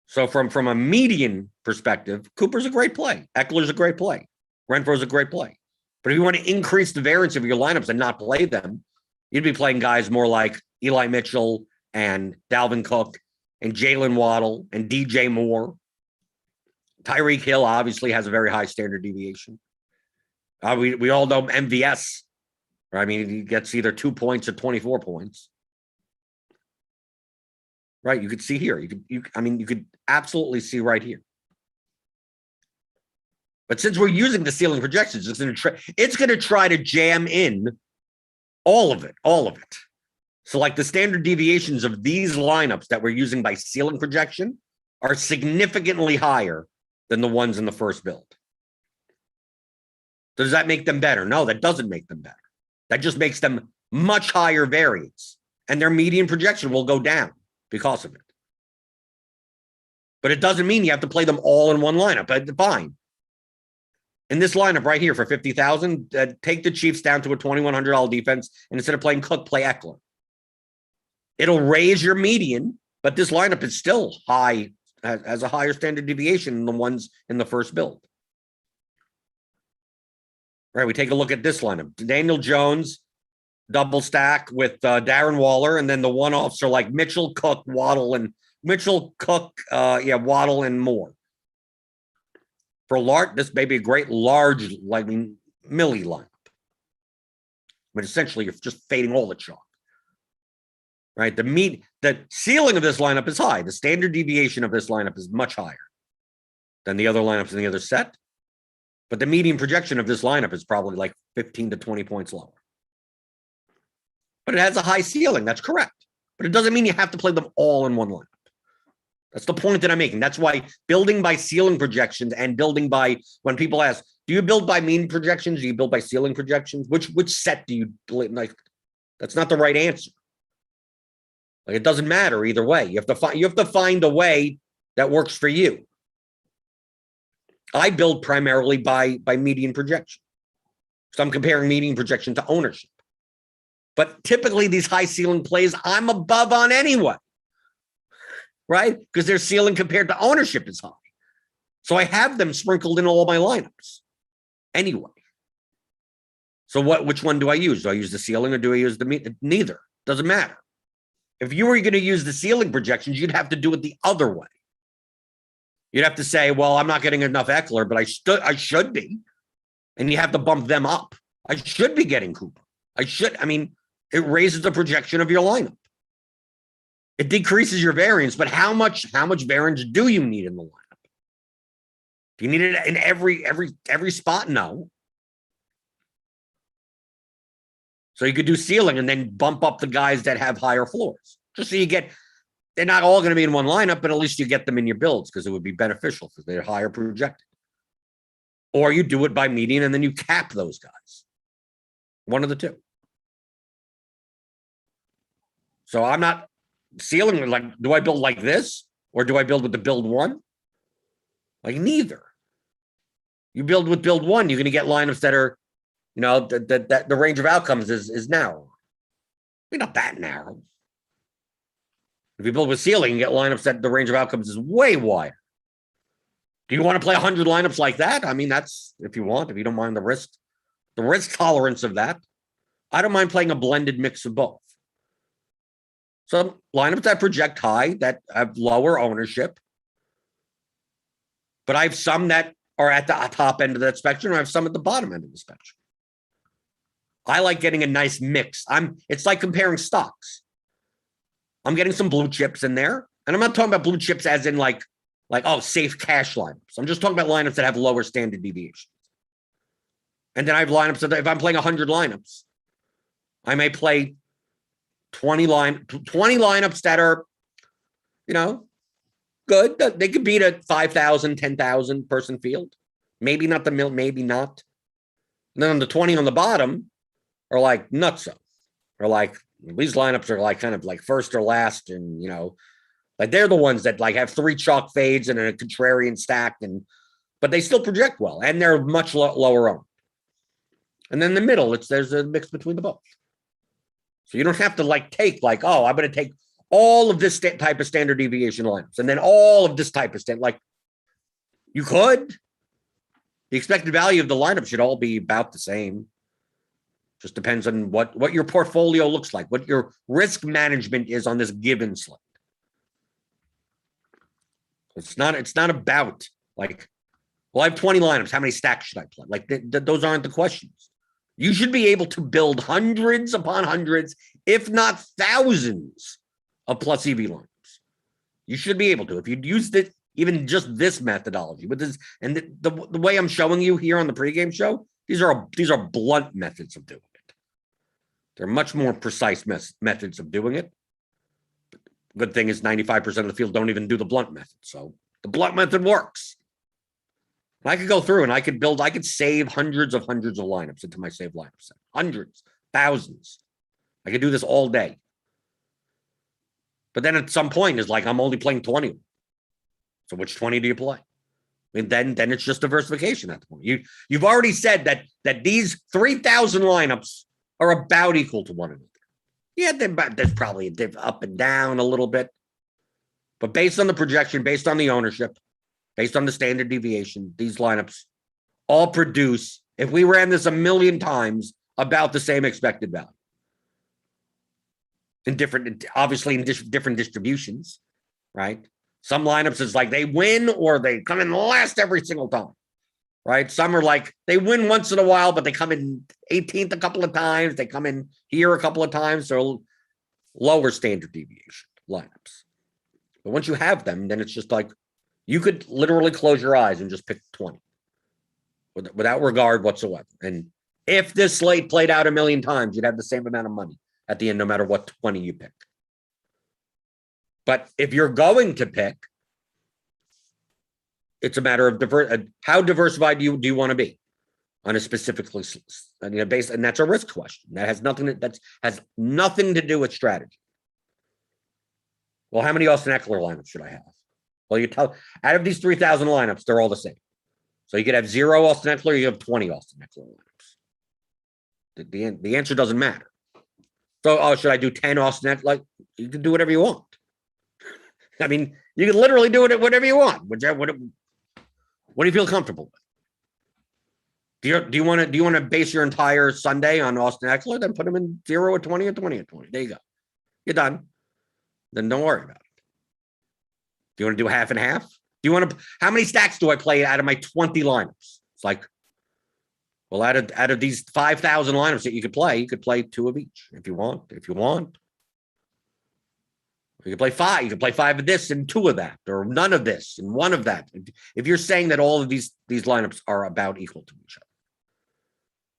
So from a median perspective, Cooper's a great play. Eckler's a great play. Renfro's a great play. But if you want to increase the variance of your lineups and not play them, you'd be playing guys more like Eli Mitchell and Dalvin Cook and Jalen Waddle and DJ Moore. Tyreek Hill obviously has a very high standard deviation. We all know MVS. Right? I mean, he gets either 2 points or 24 points. Right, you could see here. You could absolutely see right here. But since we're using the ceiling projections, it's going to try to jam in all of it. So like the standard deviations of these lineups that we're using by ceiling projection are significantly higher than the ones in the first build. Does that make them better? No, that doesn't make them better. That just makes them much higher variance, and their median projection will go down because of it. But it doesn't mean you have to play them all in one lineup. Fine. In this lineup right here for 50,000, take the Chiefs down to a $2,100 defense, and instead of playing Cook, play Eckler. It'll raise your median, but this lineup is still high, has a higher standard deviation than the ones in the first build. Right, we take a look at this lineup. Daniel Jones, double stack with Darren Waller, and then the one-offs are like Mitchell, Cook, Waddle, and Waddle and Moore For large, this may be a great large, like milli lineup. But essentially, you're just fading all the chalk. Right? The ceiling of this lineup is high. The standard deviation of this lineup is much higher than the other lineups in the other set. But the median projection of this lineup is probably like 15 to 20 points lower. But it has a high ceiling. That's correct. But it doesn't mean you have to play them all in one lineup. That's the point that I'm making. That's why building by ceiling projections and building by, when people ask, do you build by mean projections? Do you build by ceiling projections? Which set do you like? That's not the right answer. Like, it doesn't matter either way. You have to find a way that works for you. I build primarily by median projection. So I'm comparing median projection to ownership. But typically these high ceiling plays, I'm above on anyway. Right? Because their ceiling compared to ownership is high. So I have them sprinkled in all my lineups anyway. So which one do I use? Do I use the ceiling or do I use the neither? Doesn't matter. If you were going to use the ceiling projections, you'd have to do it the other way. You'd have to say, well, I'm not getting enough Eckler, but I should be. And you have to bump them up. I should be getting Cooper. It raises the projection of your lineup. It decreases your variance, but how much variance do you need in the lineup? Do you need it in every spot? No. So you could do ceiling and then bump up the guys that have higher floors. Just so they're not all going to be in one lineup, but at least you get them in your builds because it would be beneficial because they're higher projected. Or you do it by median and then you cap those guys. One of the two. So I'm not ceiling, like, do I build like this or do I build with the build one? Like, neither. You build with build one, you're going to get lineups that are, that the range of outcomes is narrow. Not that narrow. If you build with ceiling, you get lineups that the range of outcomes is way wider. Do you want to play 100 lineups like that? That's if you want, if you don't mind the risk tolerance of that. I don't mind playing a blended mix of both. Some lineups that project high, that have lower ownership. But I have some that are at the top end of that spectrum. I have some at the bottom end of the spectrum. I like getting a nice mix. It's like comparing stocks. I'm getting some blue chips in there. And I'm not talking about blue chips as in like safe cash lineups. I'm just talking about lineups that have lower standard deviations. And then I have lineups that if I'm playing 100 lineups, I may play 20 lineups that are, good. They could beat a 5,000, 10,000 person field. Maybe not maybe not. And then the 20 on the bottom are like nutso. Or like, these lineups are like kind of like first or last, and like they're the ones that like have 3 chalk fades and a contrarian stack, but they still project well and they're much lower owned. And then the middle, there's a mix between the both. So you don't have to take I'm going to take all of this type of standard deviation lineups and then all of this type of standard. You could. The expected value of the lineup should all be about the same. Just depends on what your portfolio looks like, what your risk management is on this given slate. It's not about I have 20 lineups. How many stacks should I play? Those aren't the questions. You should be able to build hundreds upon hundreds, if not thousands, of plus EV lineups. You should be able to. If you'd use even just this methodology, with this, and the way I'm showing you here on the pregame show, these are blunt methods of doing it. They're much more precise methods of doing it. But the good thing is 95% of the field don't even do the blunt method. So the blunt method works. I could go through and I could save hundreds of lineups into my save lineup set. Hundreds, thousands. I could do this all day. But then at some point, it's like I'm only playing 20. So which 20 do you play? And then it's just diversification at the point. You've already said that these 3,000 lineups are about equal to one another. Yeah, there's probably a div up and down a little bit. But based on the projection, based on the ownership, based on the standard deviation, these lineups all produce, if we ran this 1,000,000 times, about the same expected value. Obviously in different distributions, right? Some lineups is like they win or they come in last every single time. right? Some are like, they win once in a while, but they come in 18th a couple of times. They come in here a couple of times. So lower standard deviation lineups. But once you have them, then it's just like, you could literally close your eyes and just pick 20 without regard whatsoever. And if this slate played out a million times, you'd have the same amount of money at the end, no matter what 20 you pick. But if you're going to pick, it's a matter of how diversified do you want to be on a specifically, base, and that's a risk question. That has nothing to do with strategy. Well, how many Austin Eckler lineups should I have? Well, you tell out of these 3,000 lineups, they're all the same. So you could have 0 Austin Eckler, you have 20 Austin Eckler lineups. The answer doesn't matter. So, should I do 10 Austin Eckler? Like, you can do whatever you want. I mean, you can literally do it whatever you want. What do you feel comfortable with? Do you want to base your entire Sunday on Austin Eckler? Then put him in 0 at 20 or 20 at 20. There you go. You're done. Then don't worry about it. Do you want to do half and half? Do you want to? How many stacks do I play out of my 20 lineups? It's like, well, out of these 5,000 lineups that you could play 2 of each if you want. You can play 5. You can play 5 of this and 2 of that, or none of this and 1 of that. If you're saying that all of these lineups are about equal to each other.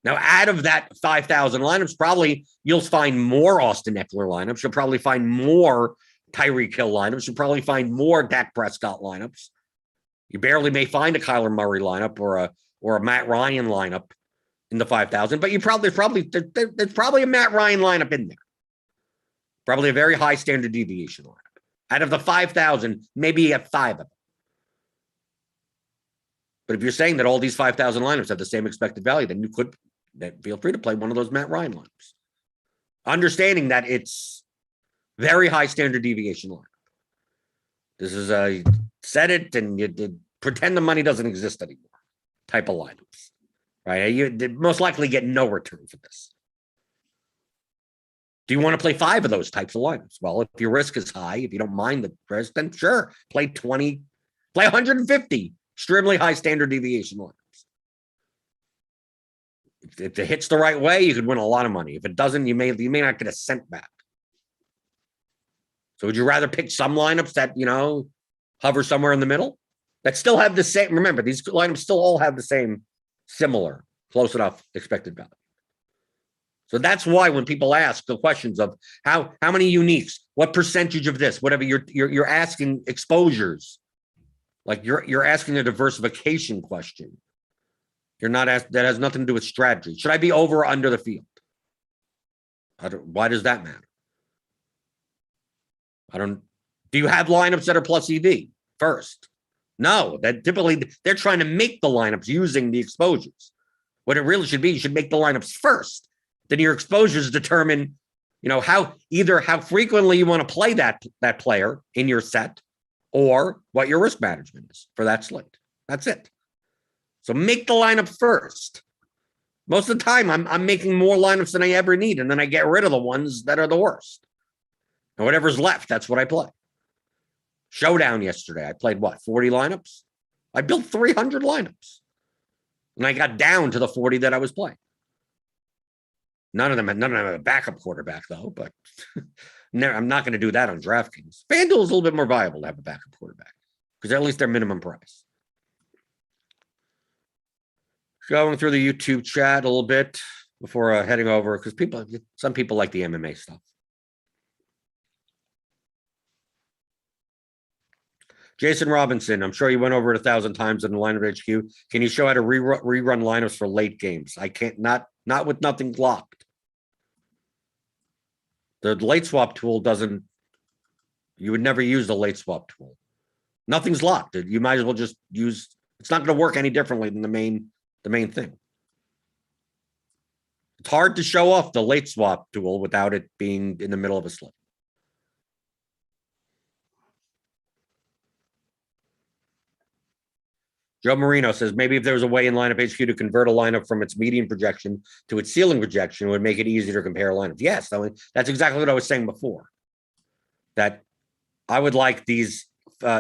Now, out of that 5,000 lineups, probably you'll find more Austin Eckler lineups. You'll probably find more Tyreek Hill lineups. You'll probably find more Dak Prescott lineups. You barely may find a Kyler Murray lineup or a Matt Ryan lineup in the 5,000, but there's probably a Matt Ryan lineup in there. Probably a very high standard deviation lineup. Out of the 5,000, maybe you have 5 of them. But if you're saying that all these 5,000 lineups have the same expected value, then feel free to play one of those Matt Ryan lineups. Understanding that it's very high standard deviation lineup. This is a set it and you pretend the money doesn't exist anymore type of lineups, right? You most likely get no return for this. Do you want to play 5 of those types of lineups? Well, if your risk is high, if you don't mind the risk, then sure, play 20, play 150 extremely high standard deviation lineups. If it hits the right way, you could win a lot of money. If it doesn't, you may not get a cent back. So would you rather pick some lineups that, hover somewhere in the middle that still have the same? Remember, these lineups still all have the same similar, close enough expected value. So that's why when people ask the questions of how many uniques, what percentage of this, whatever, you're asking exposures, like you're asking a diversification question. You're not asked, that has nothing to do with strategy. Should I be over or under the field? Why does that matter? Do you have lineups that are plus EV first? No, that typically they're trying to make the lineups using the exposures. What it really should be, you should make the lineups first. Then your exposures determine, how frequently you want to play that player in your set, or what your risk management is for that slate. That's it. So make the lineup first. Most of the time, I'm making more lineups than I ever need, and then I get rid of the ones that are the worst. And whatever's left, that's what I play. Showdown yesterday, I played 40 lineups? I built 300 lineups. And I got down to the 40 that I was playing. None of them have a backup quarterback, though, but I'm not going to do that on DraftKings. FanDuel is a little bit more viable to have a backup quarterback because at least they're minimum price. Going through the YouTube chat a little bit before heading over, because some people like the MMA stuff. Jason Robinson, I'm sure you went over it 1,000 times in the lineup HQ. Can you show how to rerun lineups for late games? I can't, not with nothing locked. The late swap tool doesn't, you would never use the late swap tool. Nothing's locked. You might as well just use, it's not going to work any differently than the main thing. It's hard to show off the late swap tool without it being in the middle of a slate. Joe Marino says, maybe if there was a way in lineup HQ to convert a lineup from its median projection to its ceiling projection, it would make it easier to compare lineups. Yes, that's exactly what I was saying before. That I would like these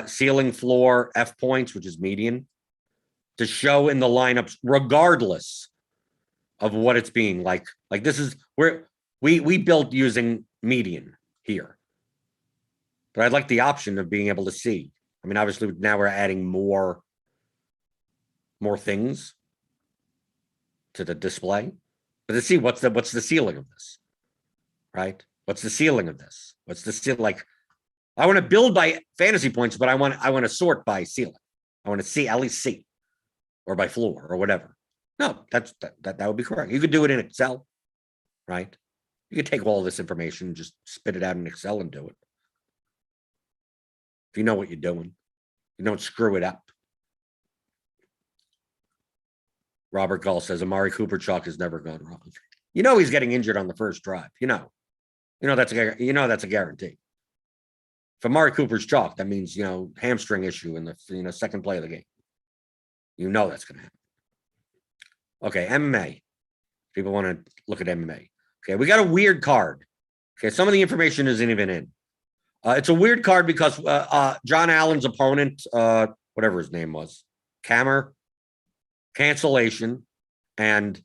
ceiling floor F points, which is median, to show in the lineups, regardless of what it's being like. Like this is where we built using median here, but I'd like the option of being able to see. I mean, obviously now we're adding more things to the display, but to see what's the ceiling of this, right? What's the ceiling of this? What's the ceiling? Like, I want to build by fantasy points, but I want to sort by ceiling. I want to see at least see, or by floor or whatever. No, that would be correct. You could do it in Excel, right? You could take all this information and just spit it out in Excel and do it. If you know what you're doing, you don't screw it up. Robert Gull says Amari Cooper chalk has never gone wrong. You know he's getting injured on the first drive. You know that's a guarantee. If Amari Cooper's chalk, that means hamstring issue in the second play of the game. You know that's going to happen. Okay, MMA. People want to look at MMA. Okay, we got a weird card. Okay, some of the information isn't even in. It's a weird card because John Allen's opponent, whatever his name was, Kammer, cancellation, and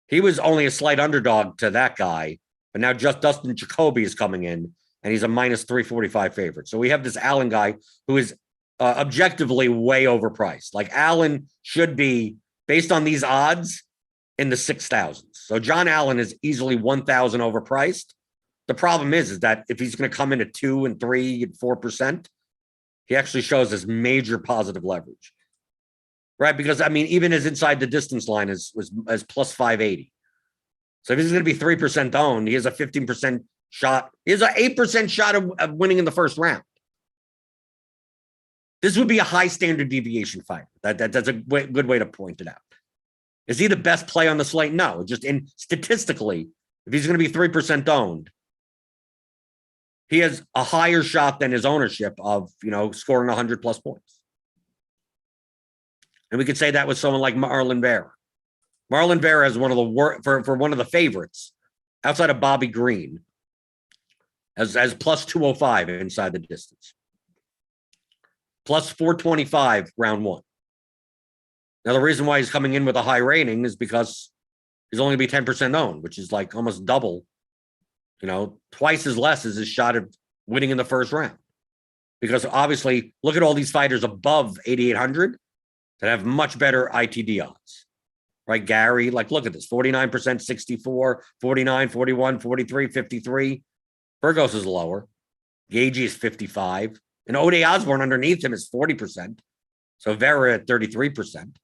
he was only a slight underdog to that guy, but now just Dustin Jacoby is coming in, and he's a minus 345 favorite. So we have this Allen guy who is objectively way overpriced. Like Allen should be, based on these odds, in the 6,000s. So John Allen is easily 1,000 overpriced. The problem is that if he's going to come in at 2 and 3 and 4%, he actually shows this major positive leverage, right? Because I mean, even his inside the distance line was plus 580. So if he's going to be 3% owned, he has a 15% shot. He has an 8% shot of winning in the first round. This would be a high standard deviation fight. That's a good way to point it out. Is he the best play on the slate? No, just statistically, if he's going to be 3% owned, he has a higher shot than his ownership of, scoring 100 plus points. And we could say that with someone like Marlon Vera. Marlon Vera is one of the for one of the favorites outside of Bobby Green as plus 205 inside the distance. Plus 425 round one. Now, the reason why he's coming in with a high rating is because he's only going to be 10% owned, which is like almost double, twice as less as his shot of winning in the first round. Because obviously, look at all these fighters above 8,800 that have much better ITD odds, right? Gary, look at this, 49%, 64, 49, 41, 43, 53. Burgos is lower. Gagey is 55. And Ode Osborne underneath him is 40%. So Vera at 33%.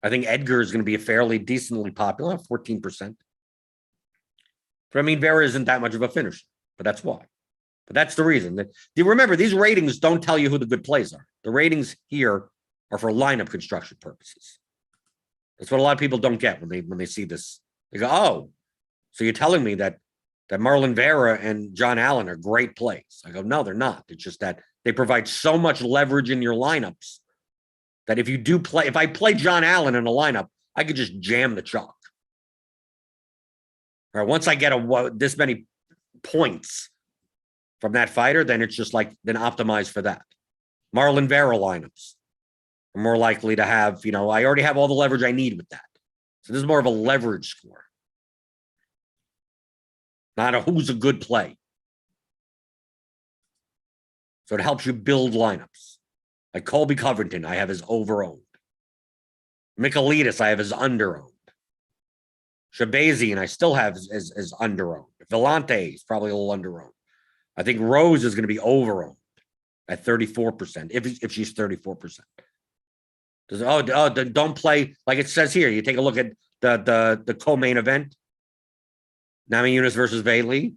I think Edgar is going to be a fairly decently popular, 14%. But I mean, Vera isn't that much of a finisher, but that's why. But that's the reason. Remember, these ratings don't tell you who the good plays are. The ratings here are for lineup construction purposes. That's what a lot of people don't get when they see this. They go, oh, so you're telling me that Marlon Vera and John Allen are great plays. I go, no, they're not. It's just that they provide so much leverage in your lineups that if I play John Allen in a lineup, I could just jam the chalk. All right, once I get this many points from that fighter, then it's just then optimize for that. Marlon Vera lineups are more likely to have, I already have all the leverage I need with that. So this is more of a leverage score. Not a who's a good play. So it helps you build lineups. Like Colby Covington, I have as over-owned. Michaelides, I have as under-owned. Shabazian, I still have as under-owned. Vellante is probably a little under-owned. I think Rose is going to be over-owned at 34%, if she's 34%. Don't play, like it says here, you take a look at the co-main event, Namajunas versus Bailey.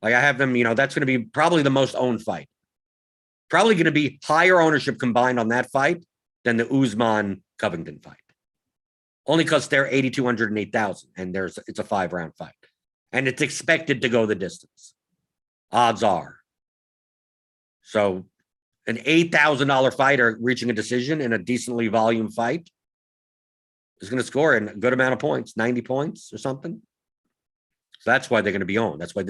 I have them, that's going to be probably the most owned fight. Probably going to be higher ownership combined on that fight than the Usman Covington fight. Only because they're 8,200 and 8,000, and it's a 5-round fight. And it's expected to go the distance. Odds are. So an $8,000 fighter reaching a decision in a decently volume fight is going to score a good amount of points, 90 points or something. So that's why they're going to be owned. That's why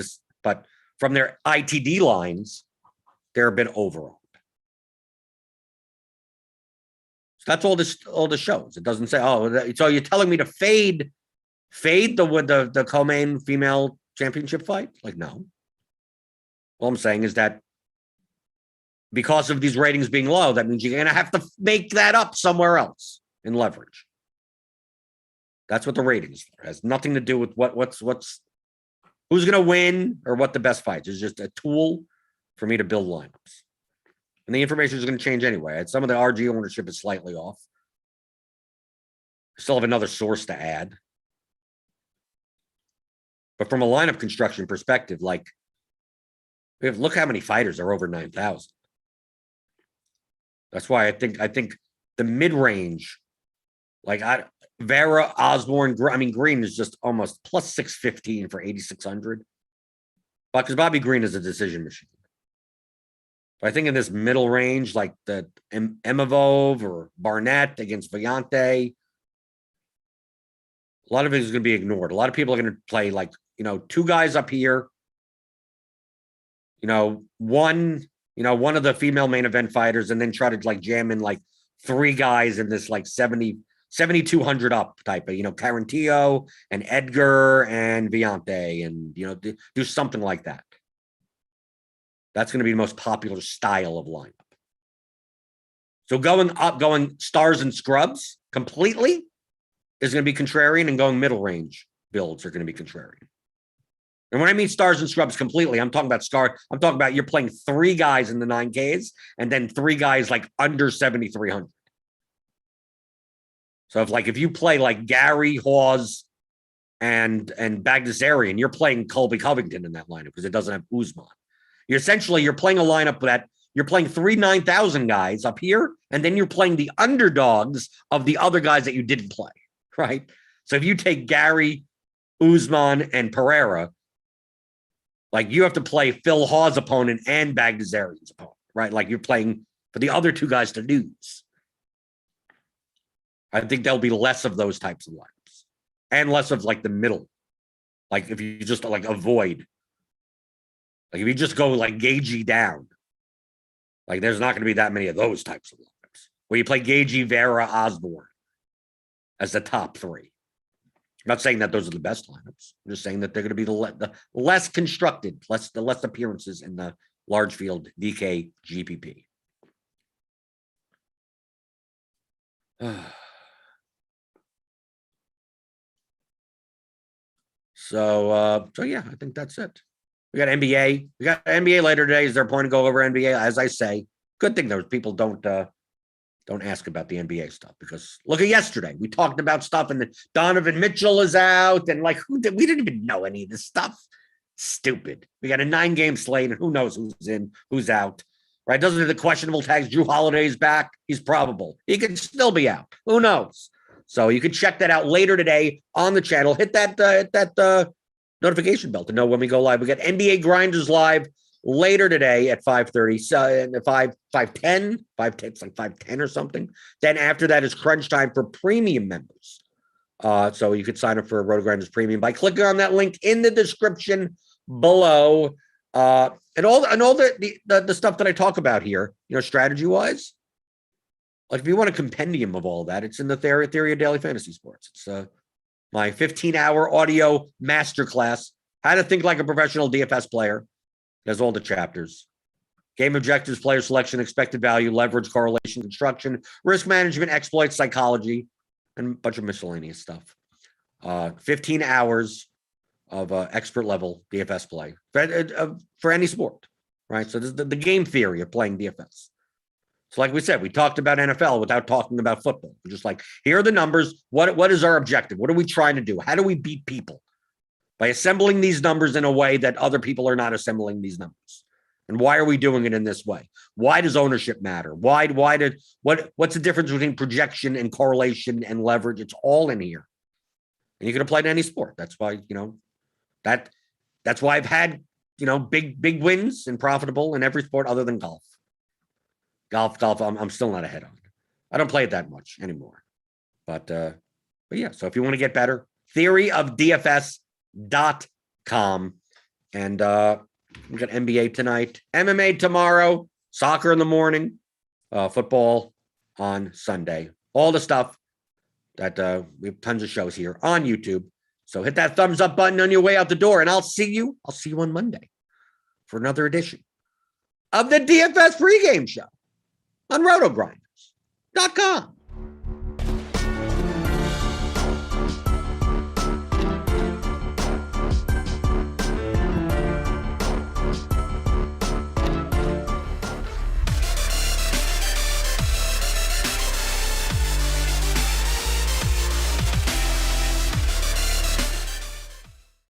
but from their ITD lines, they're a bit overowned. So that's all this shows. It doesn't say, oh, so you're telling me to fade the co-main female championship fight? Like, no. All I'm saying is that because of these ratings being low, that means you're going to have to make that up somewhere else in leverage. That's what the ratings are. It has nothing to do with what's who's going to win or what the best fights. It's just a tool for me to build lineups. And the information is going to change anyway. Some of the RG ownership is slightly off. I still have another source to add. But from a lineup construction perspective, like, look how many fighters are over 9,000. That's why I think the mid-range, like Vera, Osborne, Green is just almost plus 615 for 8,600. But because Bobby Green is a decision machine. But I think in this middle range, like the Emavov or Barnett against Variance, a lot of it is going to be ignored. A lot of people are going to play like, two guys up here. One of the female main event fighters, and then try to like jam in like three guys in this like 7,200 up type of, Carantillo and Edgar and Viante, and, do something like that. That's going to be the most popular style of lineup. So going stars and scrubs completely is going to be contrarian, and going middle range builds are going to be contrarian. And when I mean stars and scrubs completely, I'm talking about you're playing three guys in the 9Ks and then three guys like under 7,300. So if you play like Gary, Hawes, and Bagdasarian, you're playing Colby Covington in that lineup because it doesn't have Usman. You're playing a lineup that you're playing three 9,000 guys up here, and then you're playing the underdogs of the other guys that you didn't play, right? So if you take Gary, Usman, and Pereira, like you have to play Phil Hawes' opponent and Bagdasarian's opponent, right? Like you're playing for the other two guys to lose. I think there'll be less of those types of lineups and less of like the middle. Like if you just like avoid, like if you just go like Gagey down, like there's not going to be that many of those types of lineups where you play Gagey, Vera, Osborne as the top three. I'm not saying that those are the best lineups. I'm just saying that they're going to be the less constructed, the less appearances in the large field DK GPP. So yeah, I think that's it. We got NBA. We got NBA later today. Is there a point to go over NBA? As I say, good thing those people don't ask about the NBA stuff, because look at yesterday. We talked about stuff, and Donovan Mitchell is out, and like we didn't even know any of this stuff. Stupid. We got a 9-game slate, and who knows who's in, who's out. Right? Doesn't have the questionable tags. Drew Holiday's back. He's probable. He could still be out. Who knows? So you can check that out later today on the channel. Hit that notification bell to know when we go live. We got NBA Grinders live later today at 5:30, so 5:10, it's like 5:10 or something. Then after that is crunch time for premium members. So you could sign up for RotoGrinders Premium by clicking on that link in the description below. And all the stuff that I talk about here, strategy wise. Like if you want a compendium of all that, it's in the Theory of Daily Fantasy Sports. It's my 15-hour audio masterclass, how to think like a professional DFS player. There's all the chapters. Game objectives, player selection, expected value, leverage, correlation, construction, risk management, exploits, psychology, and a bunch of miscellaneous stuff. 15 hours of expert level DFS play for any sport, right? So this is the game theory of playing DFS. So like we said, we talked about NFL without talking about football. We're just like, here are the numbers. What is our objective? What are we trying to do? How do we beat people? By assembling these numbers in a way that other people are not assembling these numbers. And why are we doing it in this way? Why does ownership matter? What's the difference between projection and correlation and leverage? It's all in here. And you can apply to any sport. That's why, that's why I've had, big wins and profitable in every sport other than golf. Golf, I'm still not ahead on. I don't play it that much anymore. But yeah, so if you want to get better, theoryofdfs.com, and We got NBA tonight, MMA tomorrow, soccer in the morning, football on Sunday. All the stuff that we have tons of shows here on YouTube. So hit that thumbs up button on your way out the door, and I'll see you on Monday for another edition of the DFS pregame show on RotoGrinders.com.